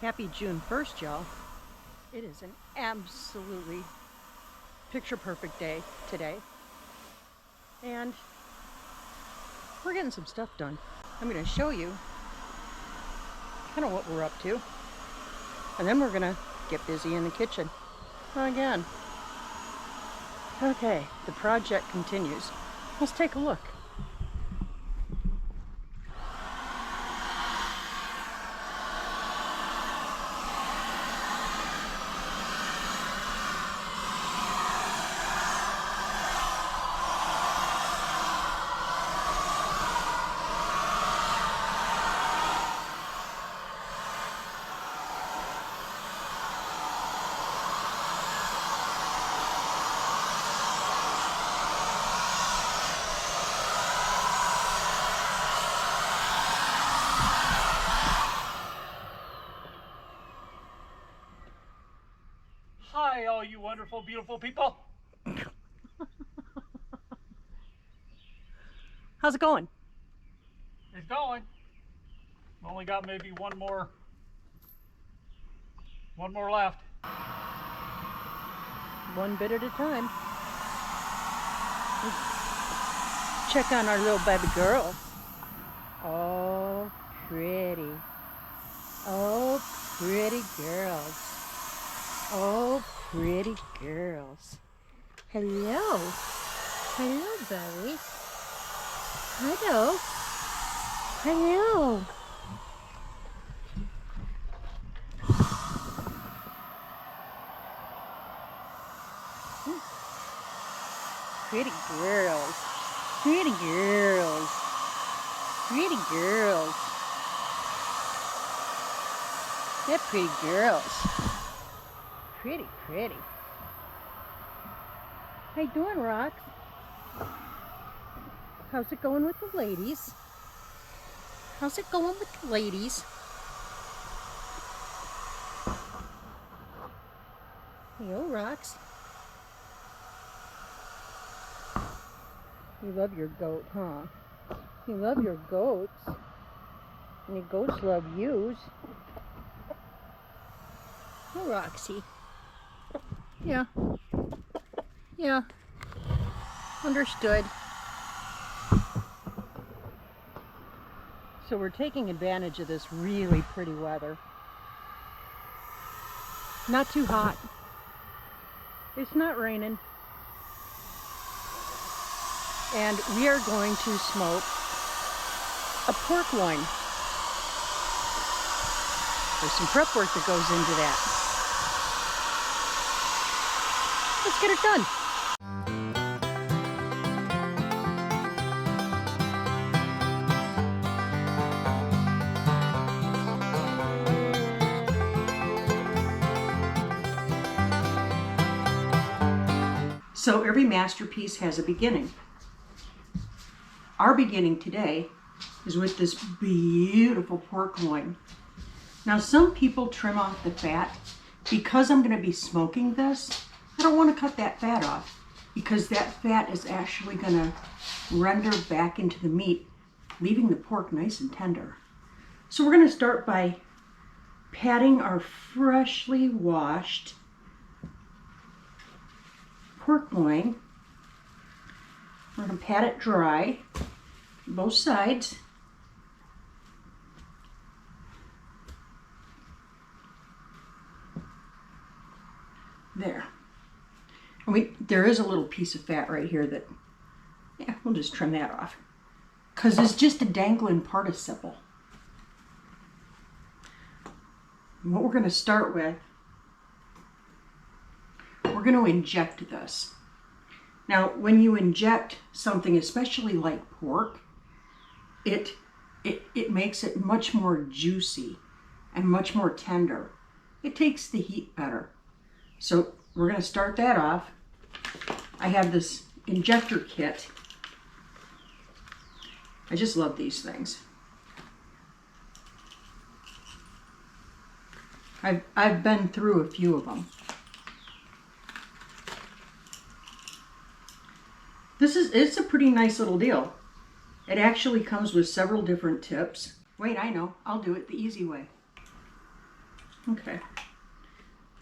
Happy June 1st, y'all. It is an absolutely picture perfect day today. And we're getting some stuff done. I'm going to show you kind of what we're up to. And then we're going to get busy in the kitchen again. Okay, the project continues. Let's take a look. Hi, all you wonderful, beautiful people. How's it going? It's going. Only got maybe one more left. One bit at a time. Let's check on our little baby girl. Oh, pretty. Oh, pretty girls. Oh, pretty girls. Hello. Hello, Belly. Hello. Hello. Pretty girls. Pretty girls. Pretty girls. They're pretty girls. Pretty, pretty. How you doing, Rox? How's it going with the ladies? How's it going with the ladies? Yo, Rox. You love your goat, huh? You love your goats. And your goats love yous. Oh, Roxy. Yeah. Yeah. Understood. So we're taking advantage of this really pretty weather. Not too hot. It's not raining. And we are going to smoke a pork loin. There's some prep work that goes into that. Let's get it done. So every masterpiece has a beginning. Our beginning today is with this beautiful pork loin. Now some people trim off the fat. Because I'm going to be smoking this, I don't want to cut that fat off because that fat is actually going to render back into the meat, leaving the pork nice and tender. So we're going to start by patting our freshly washed pork loin. We're going to pat it dry, both sides. There. And there is a little piece of fat right here that, yeah, we'll just trim that off. Because it's just a dangling participle. And what we're going to start with, we're going to inject this. Now, when you inject something, especially like pork, it makes it much more juicy and much more tender. It takes the heat better. So we're going to start that off. I have this injector kit. I just love these things. I've been through a few of them. It's a pretty nice little deal. It actually comes with several different tips. Wait, I know. I'll do it the easy way. Okay.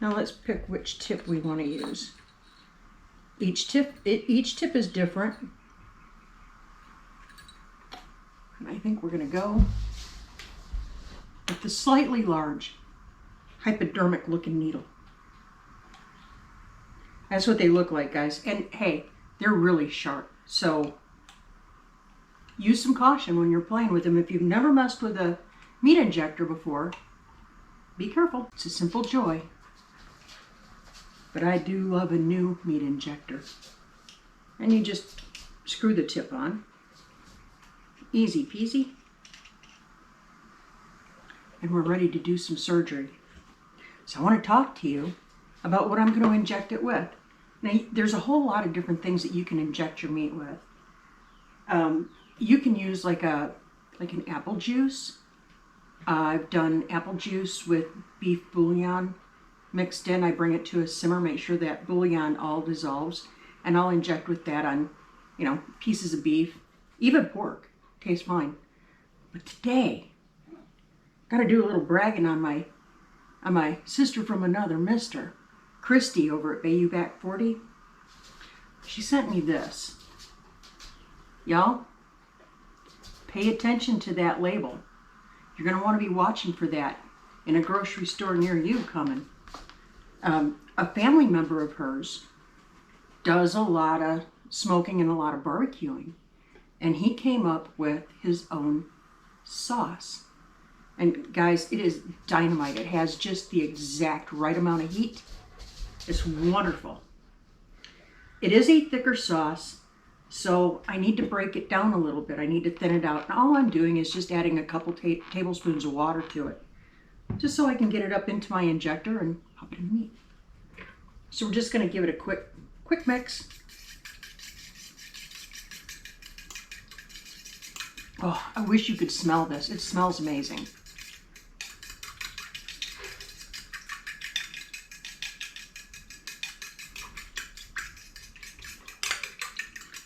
Now let's pick which tip we want to use. Each tip is different. And I think we're going to go with the slightly large hypodermic looking needle. That's what they look like, guys. And hey, they're really sharp. So use some caution when you're playing with them. If you've never messed with a meat injector before, be careful. It's a simple joy. But I do love a new meat injector. And you just screw the tip on. Easy peasy. And we're ready to do some surgery. So I want to talk to you about what I'm going to inject it with. Now, there's a whole lot of different things that you can inject your meat with. You can use like an apple juice. I've done apple juice with beef bouillon mixed in. I bring it to a simmer, make sure that bouillon all dissolves, and I'll inject with that on, pieces of beef, even pork. Tastes fine. But today, got to do a little bragging on my sister from another mister, Christi over at Bayou Back 40. She sent me this. Y'all, pay attention to that label. You're going to want to be watching for that in a grocery store near you coming. A family member of hers does a lot of smoking and a lot of barbecuing. And he came up with his own sauce. And guys, it is dynamite. It has just the exact right amount of heat. It's wonderful. It is a thicker sauce, so I need to break it down a little bit. I need to thin it out. And all I'm doing is just adding a couple tablespoons of water to it, just so I can get it up into my injector and pop it in the meat. So we're just going to give it a quick mix. Oh, I wish you could smell this. It smells amazing.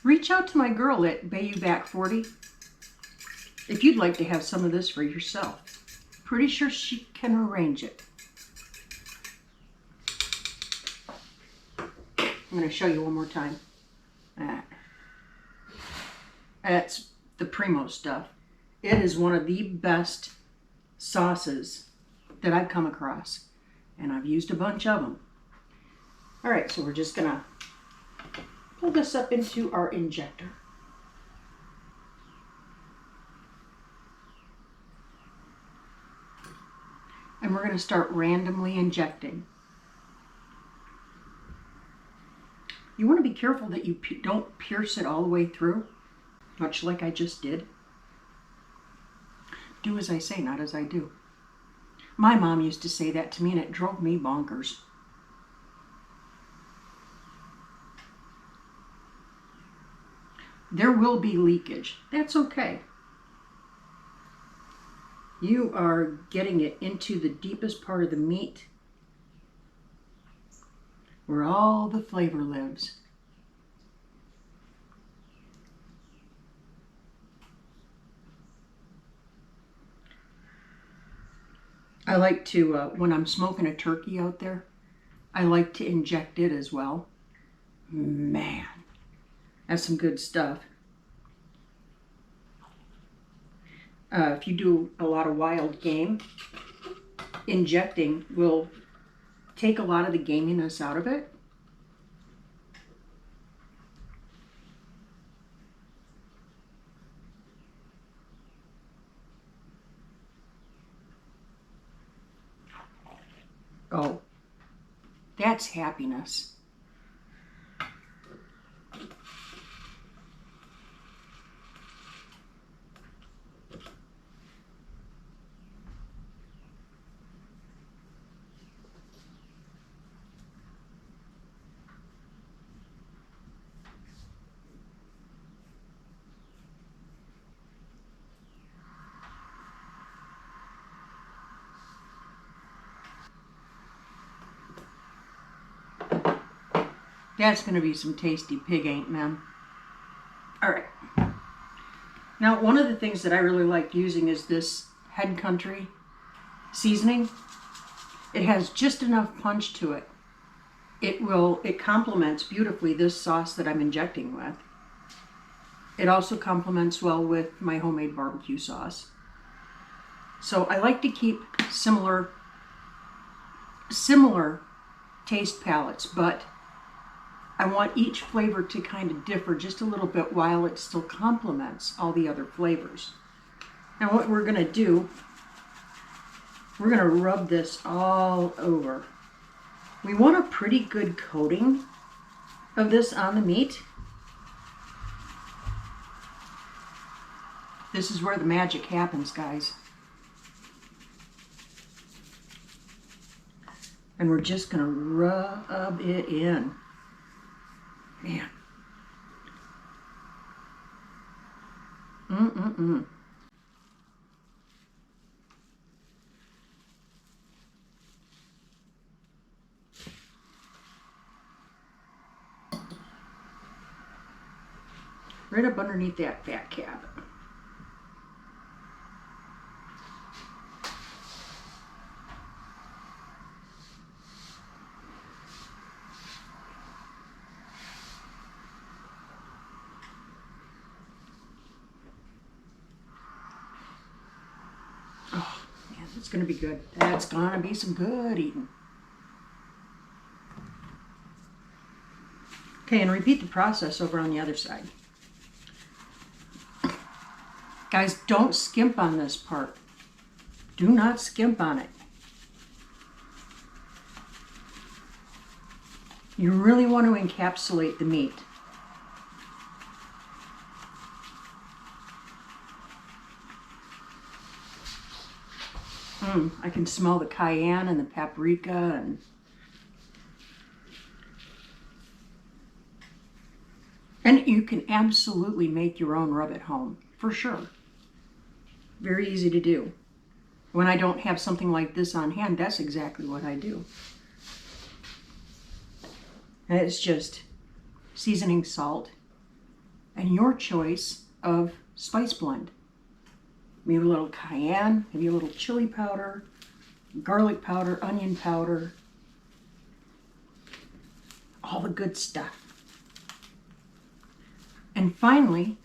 Reach out to my girl at Bayou Back 40 if you'd like to have some of this for yourself. Pretty sure she can arrange it. I'm going to show you one more time. That's the Primo stuff. It is one of the best sauces that I've come across, and I've used a bunch of them. All right, so we're just going to pull this up into our injector. And we're going to start randomly injecting. You want to be careful that you don't pierce it all the way through, much like I just did. Do as I say, not as I do. My mom used to say that to me, and it drove me bonkers. There will be leakage. That's okay. You are getting it into the deepest part of the meat, where all the flavor lives. I like to, when I'm smoking a turkey out there, I like to inject it as well. Man, that's some good stuff. If you do a lot of wild game, injecting will take a lot of the gaminess out of it. Oh, that's happiness. That's going to be some tasty pig ain't, man. All right. Now, one of the things that I really like using is this Head Country seasoning. It has just enough punch to it. It complements beautifully this sauce that I'm injecting with. It also complements well with my homemade barbecue sauce. So I like to keep similar taste palettes, but I want each flavor to kind of differ just a little bit while it still complements all the other flavors. Now what we're gonna do, we're gonna rub this all over. We want a pretty good coating of this on the meat. This is where the magic happens, guys. And we're just gonna rub it in. Man. Right up underneath that fat cap. Oh, man, it's gonna be good. That's gonna be some good eating. Okay, and repeat the process over on the other side. Guys, don't skimp on this part. Do not skimp on it. You really want to encapsulate the meat. I can smell the cayenne and the paprika and you can absolutely make your own rub at home, for sure. Very easy to do. When I don't have something like this on hand, that's exactly what I do. And it's just seasoning salt and your choice of spice blend. Maybe a little cayenne, maybe a little chili powder, garlic powder, onion powder, all the good stuff. And finally,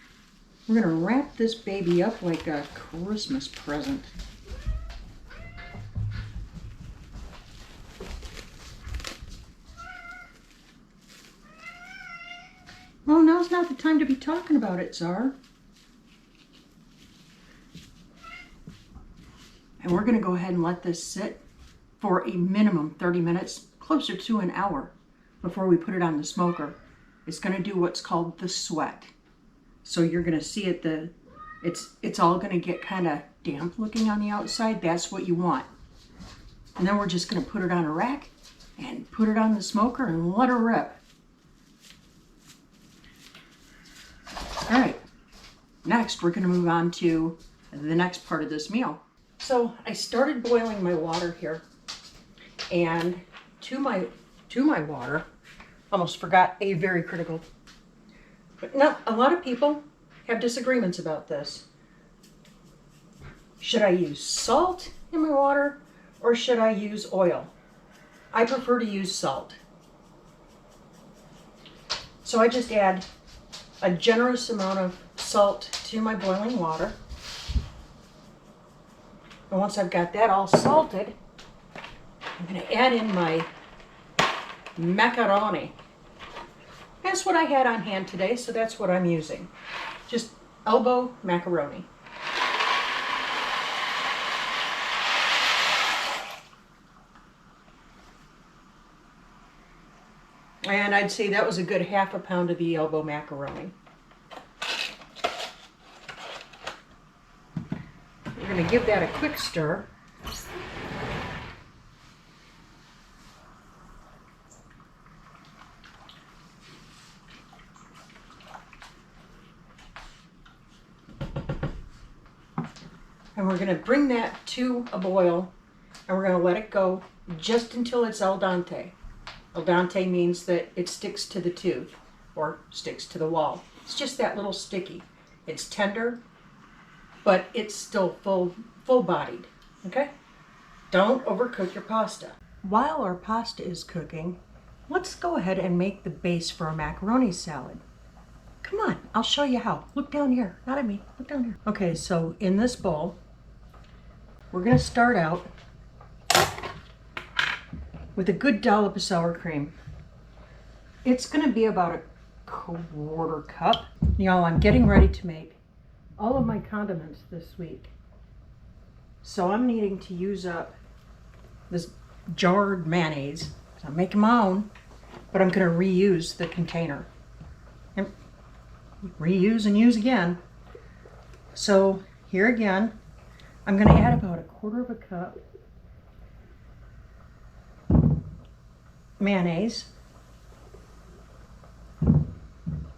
we're gonna wrap this baby up like a Christmas present. Well, now's not the time to be talking about it, Czar. And we're gonna go ahead and let this sit for a minimum 30 minutes, closer to an hour, before we put it on the smoker. It's gonna do what's called the sweat. So you're gonna see it, it's all gonna get kind of damp looking on the outside. That's what you want. And then we're just gonna put it on a rack and put it on the smoker and let her rip. All right, next we're gonna move on to the next part of this meal. So I started boiling my water here, and to my water, almost forgot a very critical. But now, a lot of people have disagreements about this. Should I use salt in my water or should I use oil? I prefer to use salt. So I just add a generous amount of salt to my boiling water. And once I've got that all salted, I'm going to add in my macaroni. That's what I had on hand today, so that's what I'm using. Just elbow macaroni. And I'd say that was a good half a pound of the elbow macaroni. We're going to give that a quick stir. And we're going to bring that to a boil, and we're going to let it go just until it's al dente. Al dente means that it sticks to the tooth or sticks to the wall. It's just that little sticky. It's tender, but it's still full-bodied. Okay? Don't overcook your pasta. While our pasta is cooking, let's go ahead and make the base for a macaroni salad. Come on, I'll show you how. Look down here, not at me, look down here. Okay, so in this bowl, we're gonna start out with a good dollop of sour cream. It's gonna be about a quarter cup. Y'all, I'm getting ready to make all of my condiments this week. So I'm needing to use up this jarred mayonnaise. So I'm making my own, but I'm gonna reuse the container. And reuse and use again. So here again, I'm gonna add about a quarter of a cup mayonnaise.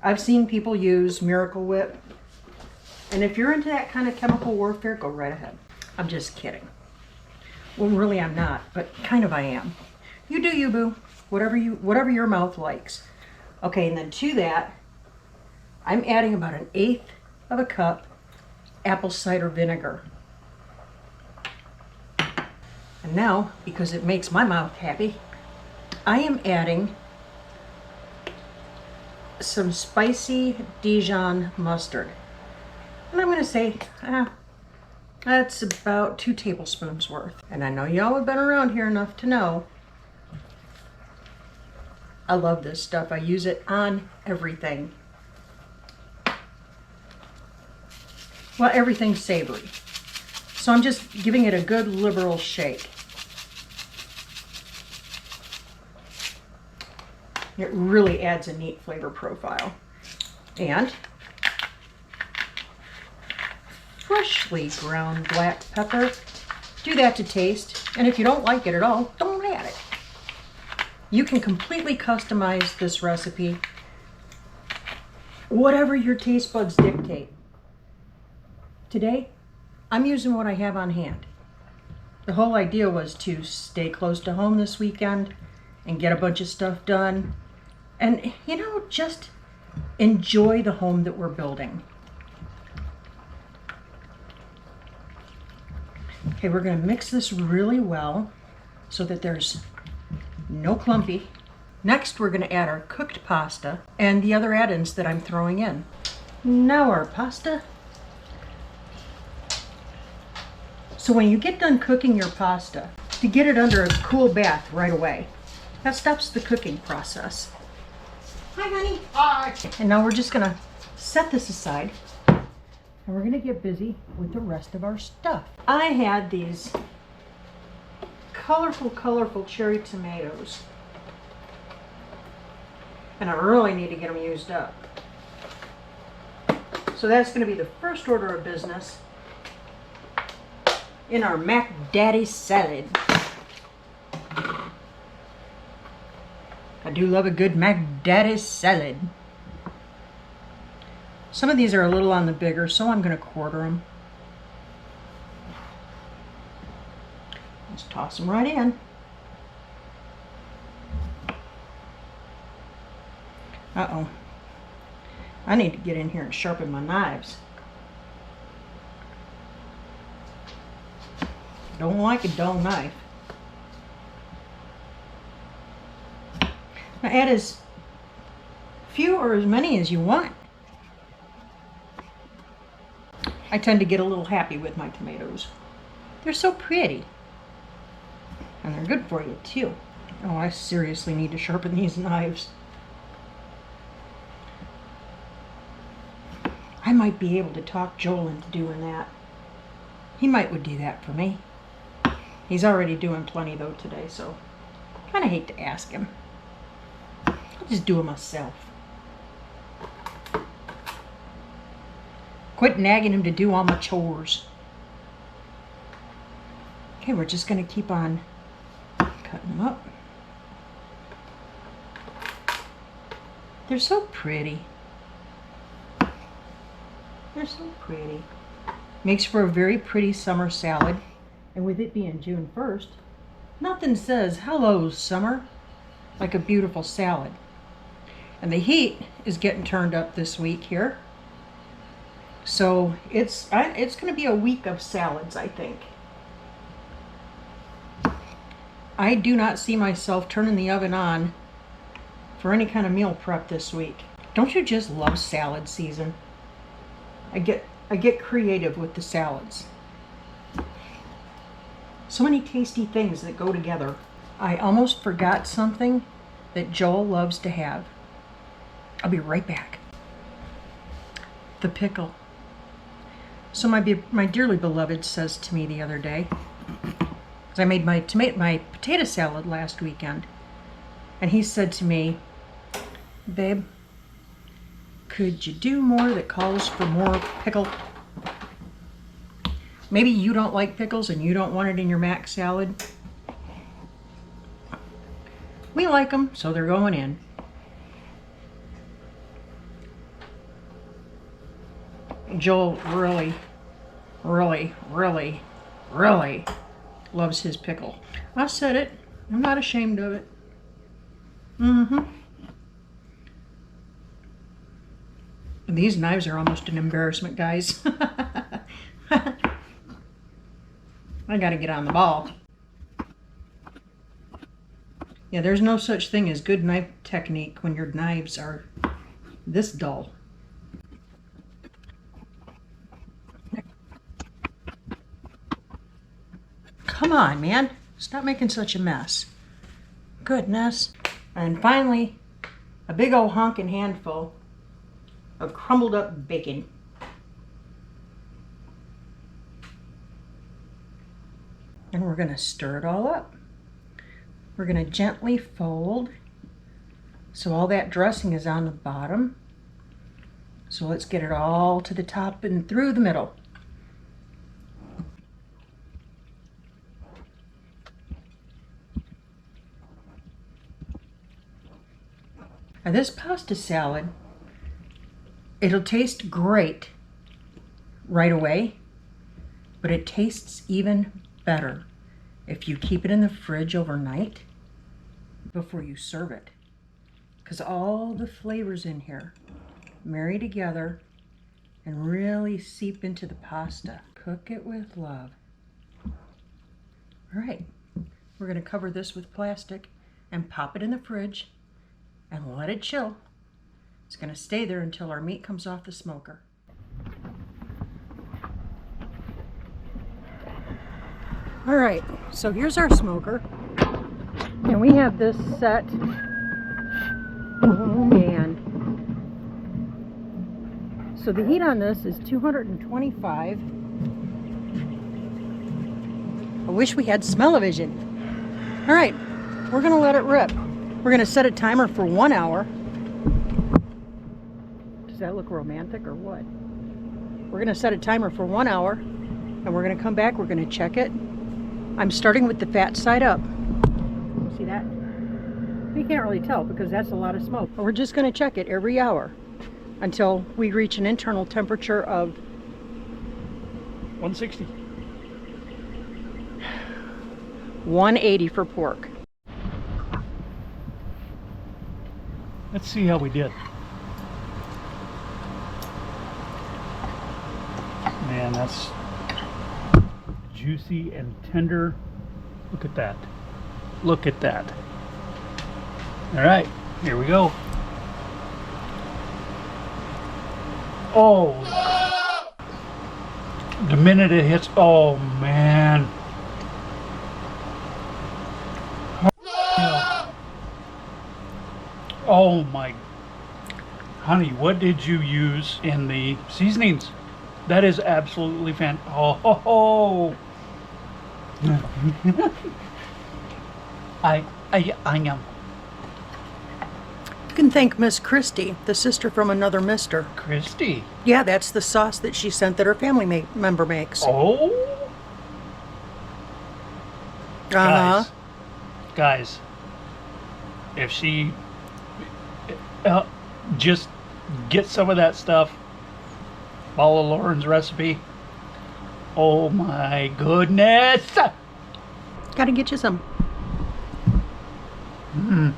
I've seen people use Miracle Whip, and if you're into that kind of chemical warfare, go right ahead. I'm just kidding. Well, really I'm not, but kind of I am. You do you, boo. Whatever your mouth likes. Okay, and then to that, I'm adding about 1/8 of a cup apple cider vinegar. And now, because it makes my mouth happy, I am adding some spicy Dijon mustard. And I'm gonna say, that's about 2 tablespoons worth. And I know y'all have been around here enough to know I love this stuff. I use it on everything. Well, everything's savory. So I'm just giving it a good liberal shake. It really adds a neat flavor profile. And freshly ground black pepper. Do that to taste. And if you don't like it at all, don't add it. You can completely customize this recipe, whatever your taste buds dictate. Today, I'm using what I have on hand. The whole idea was to stay close to home this weekend and get a bunch of stuff done. And, just enjoy the home that we're building. Okay, we're gonna mix this really well so that there's no clumpy. Next, we're gonna add our cooked pasta and the other add-ins that I'm throwing in. Now our pasta. So when you get done cooking your pasta, to get it under a cool bath right away. That stops the cooking process. Hi, honey. Hi. And now we're just gonna set this aside and we're gonna get busy with the rest of our stuff. I had these colorful cherry tomatoes. And I really need to get them used up. So that's gonna be the first order of business in our Mac Daddy salad. I do love a good Mac Daddy salad. Some of these are a little on the bigger, so I'm gonna quarter them. Just toss them right in. Uh-oh. I need to get in here and sharpen my knives. Don't like a dull knife. Now add as few or as many as you want. I tend to get a little happy with my tomatoes. They're so pretty. And they're good for you too. Oh, I seriously need to sharpen these knives. I might be able to talk Joel into doing that. He might would do that for me. He's already doing plenty though today, so kind of hate to ask him. I'll just do it myself. Quit nagging him to do all my chores. Okay, we're just going to keep on cutting them up. They're so pretty. They're so pretty. Makes for a very pretty summer salad. And with it being June 1st, nothing says, hello, summer, like a beautiful salad. And the heat is getting turned up this week here. So it's going to be a week of salads, I think. I do not see myself turning the oven on for any kind of meal prep this week. Don't you just love salad season? I get creative with the salads. So many tasty things that go together. I almost forgot something that Joel loves to have. I'll be right back. The pickle. So my dearly beloved says to me the other day, I made my potato salad last weekend, and he said to me, babe, could you do more that calls for more pickle? Maybe you don't like pickles and you don't want it in your mac salad. We like them, so they're going in. Joel really loves his pickle. I said it. I'm not ashamed of it. And these knives are almost an embarrassment, guys. I gotta get on the ball. Yeah, there's no such thing as good knife technique when your knives are this dull. Come on, man. Stop making such a mess. Goodness. And finally, a big old honking handful of crumbled up bacon. And we're going to stir it all up. We're going to gently fold so all that dressing is on the bottom. So let's get it all to the top and through the middle. Now this pasta salad, it'll taste great right away, but it tastes even better if you keep it in the fridge overnight before you serve it. Because all the flavors in here marry together and really seep into the pasta. Cook it with love. All right, we're gonna cover this with plastic and pop it in the fridge and let it chill. It's gonna stay there until our meat comes off the smoker. All right, so here's our smoker. And we have this set, and so the heat on this is 225. I wish we had smell-o-vision. All right, we're gonna let it rip. We're gonna set a timer for 1 hour. Does that look romantic or what? We're gonna set a timer for 1 hour, and we're gonna come back, we're gonna check it. I'm starting with the fat side up. See that? You can't really tell because that's a lot of smoke. But we're just gonna check it every hour until we reach an internal temperature of 160. 180 for pork. Let's see how we did. Man, that's juicy and tender. Look at that. Look at that. All right, here we go. Oh, the minute it hits, oh man. Oh my, honey, what did you use in the seasonings? That is absolutely fantastic. Oh, I am. You can thank Miss Christi, the sister from another mister. Christi. Yeah, that's the sauce that she sent that her family member makes. Oh. Guys, if she just get some of that stuff, follow Lauren's recipe. Oh my goodness! Gotta get you some. Mm.